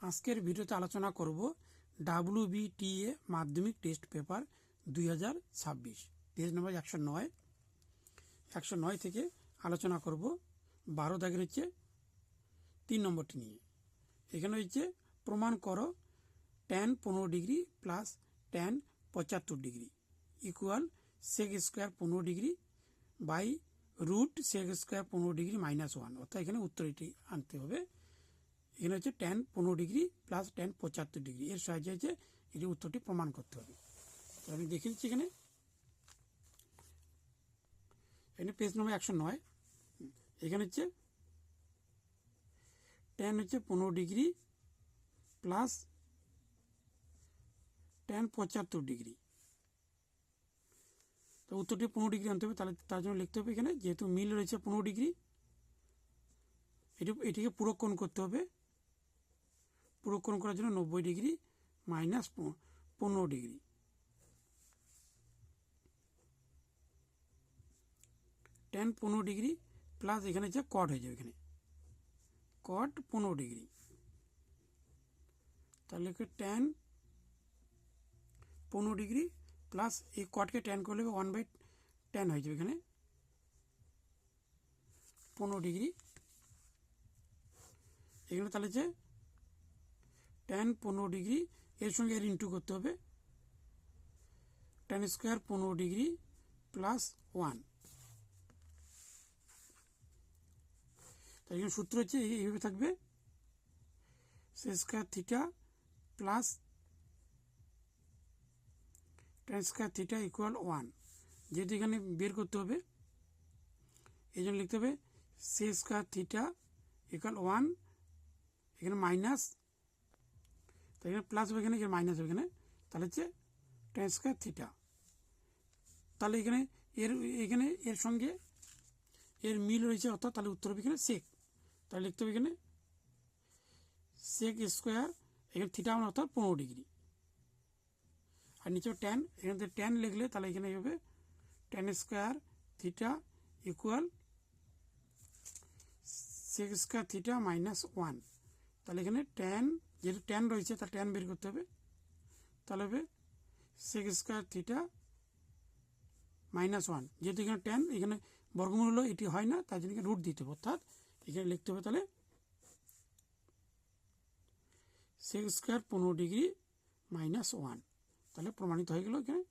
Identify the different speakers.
Speaker 1: আজকের ভিডিওতে আলোচনা করব WBTA মাধ্যমিক টেস্ট পেপার 2026 পেজ নম্বর 109 থেকে আলোচনা করব 12 দাগের হচ্ছে 3 নম্বরটি নিয়ে। এখানে হচ্ছে প্রমাণ করো tan 15 degree plus tan 75 degree equal sec square 15 degree by root sec square 15 degree -1, অর্থাৎ এখানে উত্তর এটি আনতে হবে। এখানে হচ্ছে tan 15 degree plus tan 75 degree, এর সাহায্যে হচ্ছে এটি উত্তরটি প্রমাণ করতে হবে। তো আমি দেখে দিচ্ছি এখানে পেজ নম্বর 109। এখানে হচ্ছে tan হচ্ছে 15 ডিগ্রি প্লাস tan 75 ডিগ্রি। তো উত্তরটি 15 ডিগ্রি আনতে হবে, তাহলে তার জন্য লিখতে হবে এখানে যেহেতু মিল রয়েছে 15 ডিগ্রি, এটিকে পুরোক্ষণ করতে হবে। পুরোক্ষণ করার জন্য 90 degree minus 15 degree, tan 15 degree plus এখানে হচ্ছে কট হয়ে যাবে, এখানে কট 15 ডিগ্রি, তাহলে tan 15 ডিগ্রি প্লাস এই কটকে ট্যান করলে 1/tan হয়ে যাবে, এখানে 15 ডিগ্রি। এখানে তাহলে যে tan 15 ডিগ্রি এর সঙ্গে এর ইন্টু করতে হবে, tan স্কোয়ার 15 ডিগ্রি প্লাস 1। তাই এখানে সূত্র হচ্ছে এইভাবে থাকবে, sec square theta plus tan square theta equal 1। যেহেতু এখানে বের করতে হবে এই জন্য লিখতে হবে sec স্কোয়ার থিটা ইকুয়াল 1, এখানে মাইনাস, তো এখানে প্লাস হবে, এখানে মাইনাস হবে, এখানে তাহলে হচ্ছে tan স্কোয়ার থিটা। তাহলে এখানে এর সঙ্গে এর মিল রয়েছে, অর্থাৎ তাহলে উত্তর হবে এখানে সেক। তাহলে লিখতে হবে এখানে sec স্কোয়ার, এখানে থিটা মানে অর্থাৎ 15 ডিগ্রি, আর নিচে ট্যান, এখান থেকে ট্যান লিখলে তাহলে এখানে হবে tan square theta equal sec square theta -1। তাহলে এখানে ট্যান, যেহেতু ট্যান রয়েছে তাহলে ট্যান বের করতে হবে, তাহলে হবে sec স্কোয়ার থিটা -1। যেহেতু এখানে ট্যান, এখানে বর্গমূল হলো, এটি হয় না, তার জন্য রুট দিতে হবে, অর্থাৎ এখানে লিখতে হবে তাহলে sec স্কোয়ার 15 ডিগ্রি -1। তাহলে প্রমাণিত হয়ে গেল এখানে।